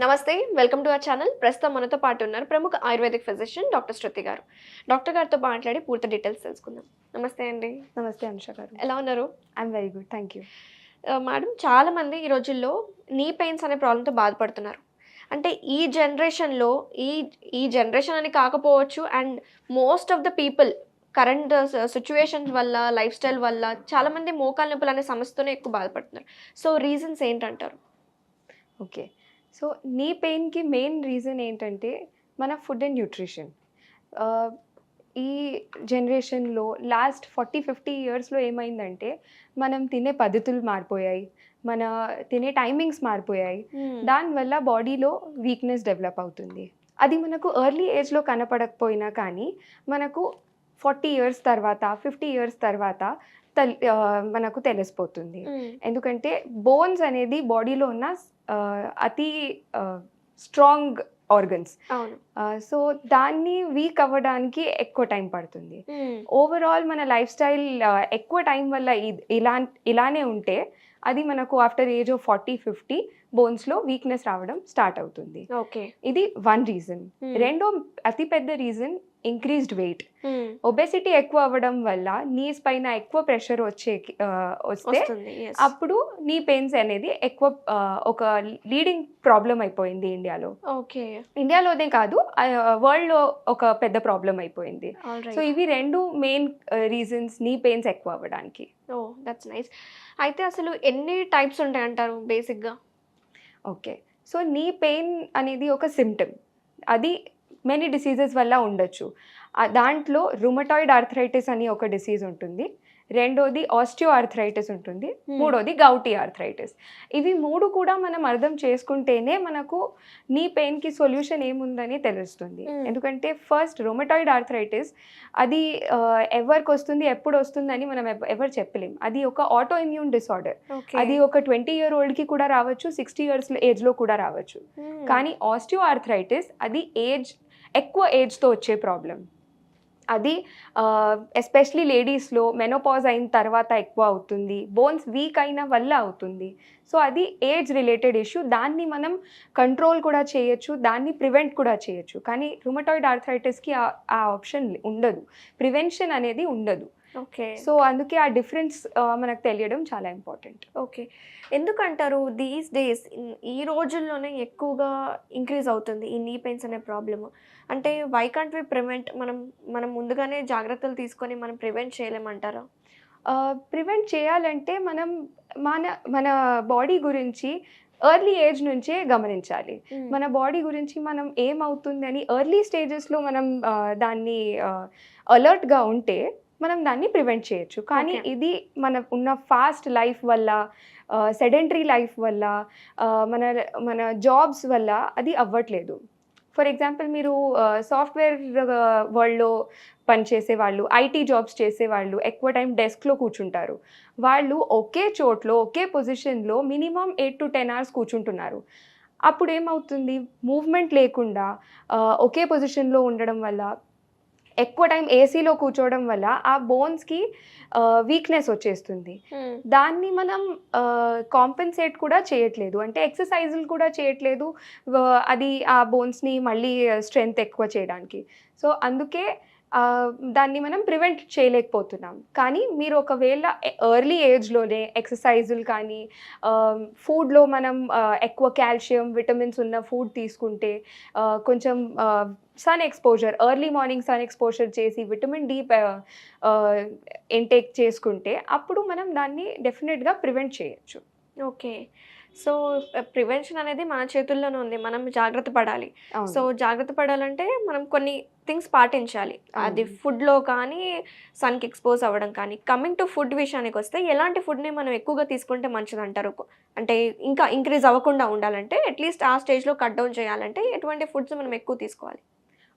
నమస్తే, welcome to our channel. ప్రస్తుతం మనతో పాటు ఉన్నారు ప్రముఖ ఆయుర్వేదిక్ ఫిజిషియన్ డాక్టర్ శృతి గారు. డాక్టర్ గారితో మాట్లాడి పూర్తి డీటెయిల్స్ తెలుసుకుందాం. నమస్తే అండి. నమస్తే అనుష గారు. ఎలా ఉన్నారు? I'm very good, thank you. Madam, చాలామంది ఈ రోజుల్లో నీ పెయిన్స్ అనే ప్రాబ్లంతో బాధపడుతున్నారు. అంటే ఈ జనరేషన్లో ఈ ఈ జనరేషన్ అని కాకపోవచ్చు, and most of the people current situations వల్ల, లైఫ్ స్టైల్ వల్ల చాలామంది మోకాలు నొప్పులు అనే సమస్యతోనే ఎక్కువ బాధపడుతున్నారు. సో రీజన్స్ ఏంటంటారు? ఓకే, సో నీ పెయిన్కి మెయిన్ రీజన్ ఏంటంటే మన ఫుడ్ అండ్ న్యూట్రిషన్. ఈ జనరేషన్లో లాస్ట్ 40-50 ఇయర్స్లో ఏమైందంటే మనం తినే పద్ధతులు మారిపోయాయి, మన తినే టైమింగ్స్ మారిపోయాయి. దానివల్ల బాడీలో వీక్నెస్ డెవలప్ అవుతుంది. అది మనకు ఎర్లీ ఏజ్లో కనపడకపోయినా కానీ మనకు 40 ఇయర్స్ తర్వాత, 50 ఇయర్స్ తర్వాత మనకు తెలిసిపోతుంది. ఎందుకంటే బోన్స్ అనేది బాడీలో ఉన్న అతి స్ట్రాంగ్ ఆర్గన్స్. సో దాన్ని వీక్ అవ్వడానికి ఎక్కువ టైం పడుతుంది. ఓవరాల్ మన లైఫ్ స్టైల్ ఎక్కువ టైం వల్ల ఇలానే ఉంటే అది మనకు ఆఫ్టర్ ఏజ్ ఆఫ్ 40-50 బోన్స్లో వీక్నెస్ రావడం స్టార్ట్ అవుతుంది. ఇది వన్ రీజన్. రెండో అతిపెద్ద రీజన్ ఇంక్రీజ్డ్ వెయిట్. ఒబెసిటీ ఎక్కువ అవ్వడం వల్ల నీస్ పైన ఎక్కువ ప్రెషర్ వస్తే అప్పుడు నీ పెయిన్స్ అనేది ఎక్కువ ఒక లీడింగ్ ప్రాబ్లం అయిపోయింది ఇండియాలో. ఇండియాలోనే కాదు, వరల్డ్లో ఒక పెద్ద ప్రాబ్లం అయిపోయింది. సో ఇవి రెండు మెయిన్ రీజన్స్ నీ పెయిన్స్ ఎక్కువ అవ్వడానికి. That's nice. అయితే అసలు ఎన్ని టైప్స్ ఉంటాయి అంటారు బేసిక్గా? ఓకే, సో నీ పెయిన్ అనేది ఒక సిమ్టమ్. అది మెనీ డిసీజెస్ వల్ల ఉండొచ్చు. దాంట్లో రుమటాయిడ్ ఆర్థరైటిస్ అని ఒక డిసీజ్ ఉంటుంది, రెండోది ఆస్టియో ఆర్థరైటిస్ ఉంటుంది, మూడోది గౌటీ ఆర్థరైటిస్. ఇవి మూడు కూడా మనం అర్థం చేసుకుంటేనే మనకు నీ పెయిన్కి సొల్యూషన్ ఏముందని తెలుస్తుంది. ఎందుకంటే ఫస్ట్ రుమటాయిడ్ ఆర్థరైటిస్ అది ఎవరికి వస్తుంది, ఎప్పుడు వస్తుందని మనం ఎవరు చెప్పలేం. అది ఒక ఆటో ఇమ్యూన్ డిసార్డర్. అది ఒక 20-year-oldకి కూడా రావచ్చు, 60 years ఏజ్లో కూడా రావచ్చు. కానీ ఆస్టియో ఆర్థరైటిస్ అది ఎక్కువ ఏజ్తో వచ్చే ప్రాబ్లం. అది ఎస్పెషలీ లేడీస్లో మెనోపాజ్ అయిన తర్వాత ఎక్కువ అవుతుంది, బోన్స్ వీక్ అయిన వల్ల అవుతుంది. సో అది ఏజ్ రిలేటెడ్ ఇష్యూ. దాన్ని మనం కంట్రోల్ కూడా చేయొచ్చు, దాన్ని ప్రివెంట్ కూడా చేయొచ్చు. కానీ రుమటాయిడ్ ఆర్థరైటిస్కి ఆ ఆప్షన్ ఉండదు, ప్రివెన్షన్ అనేది ఉండదు. సో అందుకే ఆ డిఫరెన్స్ మనకు తెలియడం చాలా ఇంపార్టెంట్. ఎందుకంటారు దీస్ డేస్ ఈ రోజుల్లోనే ఎక్కువగా ఇంక్రీజ్ అవుతుంది ఈ నీ పెయిన్స్ అనే ప్రాబ్లమ్? అంటే వై కాంట్ వి ప్రివెంట్? మనం ముందుగానే జాగ్రత్తలు తీసుకొని మనం ప్రివెంట్ చేయలేమంటారా? ప్రివెంట్ చేయాలంటే మనం మన బాడీ గురించి ఎర్లీ ఏజ్ నుంచే గమనించాలి. మన బాడీ గురించి మనం ఏమవుతుంది అని ఎర్లీ స్టేజెస్లో మనం దాన్ని అలర్ట్గా ఉంటే మనం దాన్ని ప్రివెంట్ చేయొచ్చు. కానీ ఇది మన ఉన్న ఫాస్ట్ లైఫ్ వల్ల, సెడెంటరీ లైఫ్ వల్ల, మన జాబ్స్ వల్ల అది అవ్వట్లేదు. ఫర్ ఎగ్జాంపుల్, మీరు సాఫ్ట్వేర్ వరల్డ్లో పనిచేసే వాళ్ళు, ఐటీ జాబ్స్ చేసేవాళ్ళు ఎక్కువ టైం డెస్క్లో కూర్చుంటారు. వాళ్ళు ఒకే చోట్లో, ఒకే పొజిషన్లో మినిమం 8 to 10 hours కూర్చుంటున్నారు. అప్పుడు ఏమవుతుంది, మూవ్మెంట్ లేకుండా ఒకే పొజిషన్లో ఉండడం వల్ల, ఎక్కువ టైం ఏసీలో కూర్చోవడం వల్ల ఆ బోన్స్కి వీక్నెస్ వచ్చేస్తుంది. దాన్ని మనం కాంపెన్సేట్ కూడా చేయట్లేదు, అంటే ఎక్సర్సైజులు కూడా చేయట్లేదు అది ఆ బోన్స్ని మళ్ళీ స్ట్రెంగ్త్ ఎక్కువ చేయడానికి. సో అందుకే దాన్ని మనం ప్రివెంట్ చేయలేకపోతున్నాం. కానీ మీరు ఒకవేళ ఎర్లీ ఏజ్లోనే ఎక్సర్సైజులు కానీ, ఫుడ్లో మనం ఎక్కువ కాల్షియం, విటమిన్స్ ఉన్న ఫుడ్ తీసుకుంటే, కొంచెం sun exposure, early morning sun exposure చేసి విటమిన్ డి ఇంటేక్ చేసుకుంటే అప్పుడు మనం దాన్ని డెఫినెట్గా ప్రివెంట్ చేయొచ్చు. సో ప్రివెన్షన్ అనేది మన చేతుల్లోనే ఉంది, మనం జాగ్రత్త పడాలి. సో జాగ్రత్త పడాలంటే మనం కొన్ని థింగ్స్ పాటించాలి. అది ఫుడ్లో కానీ, సన్కి ఎక్స్పోజ్ అవ్వడం కానీ. కమింగ్ టు ఫుడ్ విషయానికి వస్తే, ఎలాంటి ఫుడ్ని మనం ఎక్కువగా తీసుకుంటే మంచిది అంటారు? అంటే ఇంకా ఇంక్రీజ్ అవ్వకుండా ఉండాలంటే, అట్లీస్ట్ ఆ స్టేజ్లో కట్ డౌన్ చేయాలంటే ఎటువంటి ఫుడ్స్ మనం ఎక్కువ తీసుకోవాలి?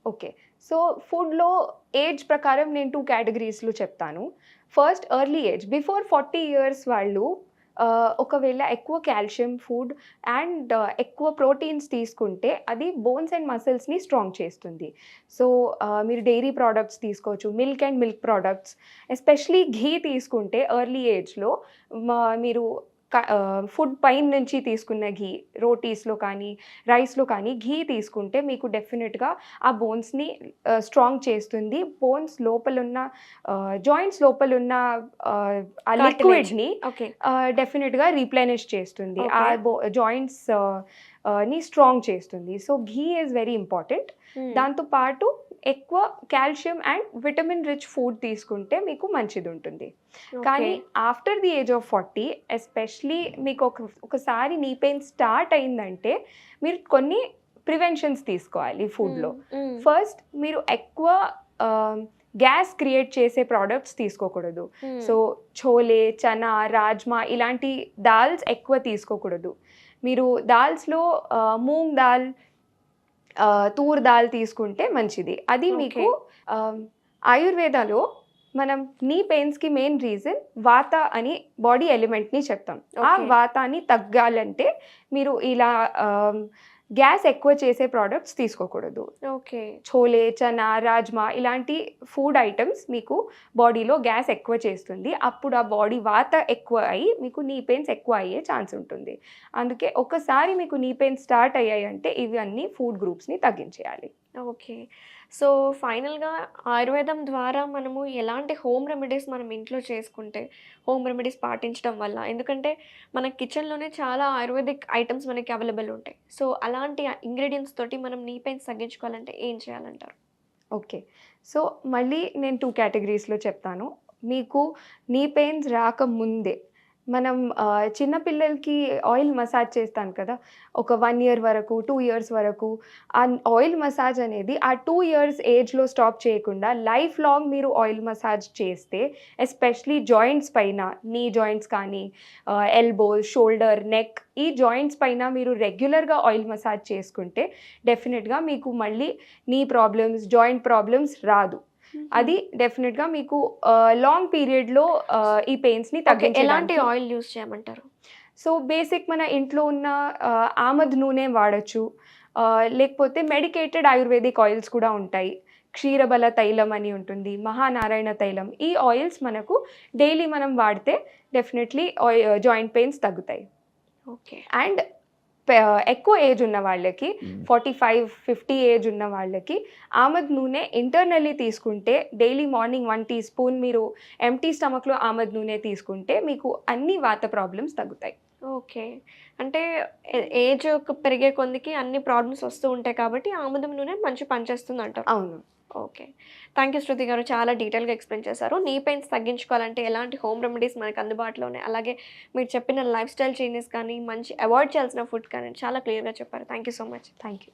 ఓకే, సో ఫుడ్లో ఏజ్ ప్రకారం నేను 2 కేటగిరీస్లో చెప్తాను. First, early age, before 40 years వాళ్ళు ఒకవేళ ఎక్కువ కాల్షియం ఫుడ్ అండ్ ఎక్కువ ప్రోటీన్స్ తీసుకుంటే అది బోన్స్ అండ్ మసిల్స్ని స్ట్రాంగ్ చేస్తుంది. సో మీరు డైరీ ప్రోడక్ట్స్ తీసుకోవచ్చు, milk and milk products, especially ghee తీసుకుంటే ఎర్లీ ఏజ్లో మీరు ఫుడ్ పైన నుంచి తీసుకున్న ఘీ, రోటీస్లో కానీ రైస్లో కానీ ఘీ తీసుకుంటే మీకు డెఫినెట్గా ఆ బోన్స్ని స్ట్రాంగ్ చేస్తుంది. బోన్స్ లోపలున్న జాయింట్స్ లోపలున్న ఆ లిక్విడ్ని ఓకే. డెఫినెట్గా రీప్లెనిష్ చేస్తుంది, ఆ Okay. జాయింట్స్ ని స్ట్రాంగ్ చేస్తుంది. So ghee is very important. దాంతోపాటు ఎక్కువ calcium and vitamin rich food తీసుకుంటే మీకు మంచిది ఉంటుంది. కానీ after the age of 40 especially మీకు ఒకసారి నీ పెయిన్ స్టార్ట్ అయిందంటే మీరు కొన్ని ప్రివెన్షన్స్ తీసుకోవాలి ఫుడ్లో. ఫస్ట్, మీరు ఎక్కువ గ్యాస్ క్రియేట్ చేసే ప్రోడక్ట్స్ తీసుకోకూడదు. సో ఛోలే, చనా, రాజ్మా ఇలాంటి దాల్స్ ఎక్కువ తీసుకోకూడదు. మీరు దాల్స్లో మూంగ్ దాల్, తూర్ దాల్ తీసుకుంటే మంచిది. అది మీకు ఆయుర్వేదాలో మనం నీ పెయిన్స్కి మెయిన్ రీజన్ వాత అని బాడీ ఎలిమెంట్ని చెప్తాం. ఆ వాతాన్ని తగ్గాలంటే మీరు ఇలా గ్యాస్ ఎక్కువ చేసే ప్రోడక్ట్స్ తీసుకోకూడదు. ఓకే. ఛోలే, చనా, రాజ్మా ఇలాంటి ఫుడ్ ఐటమ్స్ మీకు బాడీలో గ్యాస్ ఎక్కువ చేస్తుంది. అప్పుడు ఆ బాడీ వాత ఎక్కువ అయ్యి మీకు నీ పెయిన్స్ ఎక్కువ అయ్యే ఛాన్స్ ఉంటుంది. అందుకే ఒకసారి మీకు నీ పెయిన్స్ స్టార్ట్ అయ్యాయి అంటే ఇవన్నీ ఫుడ్ గ్రూప్స్ని తగ్గించేయాలి. ఓకే. సో ఫైనల్గా ఆయుర్వేదం ద్వారా మనము ఎలాంటి హోమ్ రెమెడీస్ మనం ఇంట్లో చేసుకుంటే, హోమ్ రెమెడీస్ పాటించడం వల్ల, ఎందుకంటే మన కిచెన్లోనే చాలా ఆయుర్వేదిక్ ఐటమ్స్ మనకి అవైలబుల్ ఉంటాయి. సో అలాంటి ఇంగ్రీడియంట్స్ తోటి మనం నీ పెయిన్స్ తగ్గించుకోవాలంటే ఏం చేయాలంటారు? ఓకే. సో మళ్ళీ నేను 2 కేటగిరీస్లో చెప్తాను. మీకు నీ పెయిన్స్ రాకముందే మనం చిన్నపిల్లలకి ఆయిల్ మసాజ్ చేస్తాం కదా, ఒక 1 year వరకు, 2 years వరకు. ఆ ఆయిల్ మసాజ్ అనేది ఆ 2 years ఏజ్లో స్టాప్ చేయకుండా లైఫ్ లాంగ్ మీరు ఆయిల్ మసాజ్ చేస్తే, ఎస్పెషలీ జాయింట్స్ పైన, నీ జాయింట్స్ కానీ, ఎల్బోస్, షోల్డర్, నెక్, ఈ జాయింట్స్ పైన మీరు రెగ్యులర్గా ఆయిల్ మసాజ్ చేసుకుంటే డెఫినెట్గా మీకు మళ్ళీ నీ ప్రాబ్లమ్స్, జాయింట్ ప్రాబ్లమ్స్ రాదు. అది డెఫినెట్గా మీకు లాంగ్ పీరియడ్లో ఈ పెయిన్స్ని తగ్గించే. ఎలాంటి ఆయిల్ యూస్ చేయమంటారు? సో బేసిక్ మన ఇంట్లో ఉన్న ఆమద్ నూనె వాడచ్చు, లేకపోతే మెడికేటెడ్ ఆయుర్వేదిక్ ఆయిల్స్ కూడా ఉంటాయి. క్షీరబల తైలం అని ఉంటుంది, మహానారాయణ తైలం. ఈ ఆయిల్స్ మనకు డైలీ మనం వాడితే డెఫినెట్లీ జాయింట్ పెయిన్స్ తగ్గుతాయి. ఓకే. అండ్ ఎక్కువ ఏజ్ ఉన్న వాళ్ళకి, 45-50 ఏజ్ ఉన్న వాళ్ళకి ఆమద్ నూనె ఇంటర్నల్లీ తీసుకుంటే డైలీ మార్నింగ్ 1 teaspoon మీరు ఎంటీ స్టమక్లో ఆమద్ నూనె తీసుకుంటే మీకు అన్ని వాత ప్రాబ్లమ్స్ తగ్గుతాయి. ఓకే. అంటే ఏజ్ పెరిగే కొందికి అన్ని ప్రాబ్లమ్స్ వస్తూ ఉంటాయి కాబట్టి ఆముదం నూనె మంచి పనిచేస్తుంది అంటారు. అవును. ఓకే. థ్యాంక్ యూ శృతి గారు, చాలా డీటెయిల్గా ఎక్స్ప్లెయిన్ చేశారు. నీ పెయిన్స్ తగ్గించుకోవాలంటే ఎలాంటి హోమ్ రెమెడీస్ మనకు అందుబాటులో ఉన్నాయి, అలాగే మీరు చెప్పిన లైఫ్ స్టైల్ చేంజెస్ కానీ, మంచి అవాయిడ్ చేయాల్సిన ఫుడ్ కానీ చాలా క్లియర్గా చెప్పారు. Thank you so much. Thank you.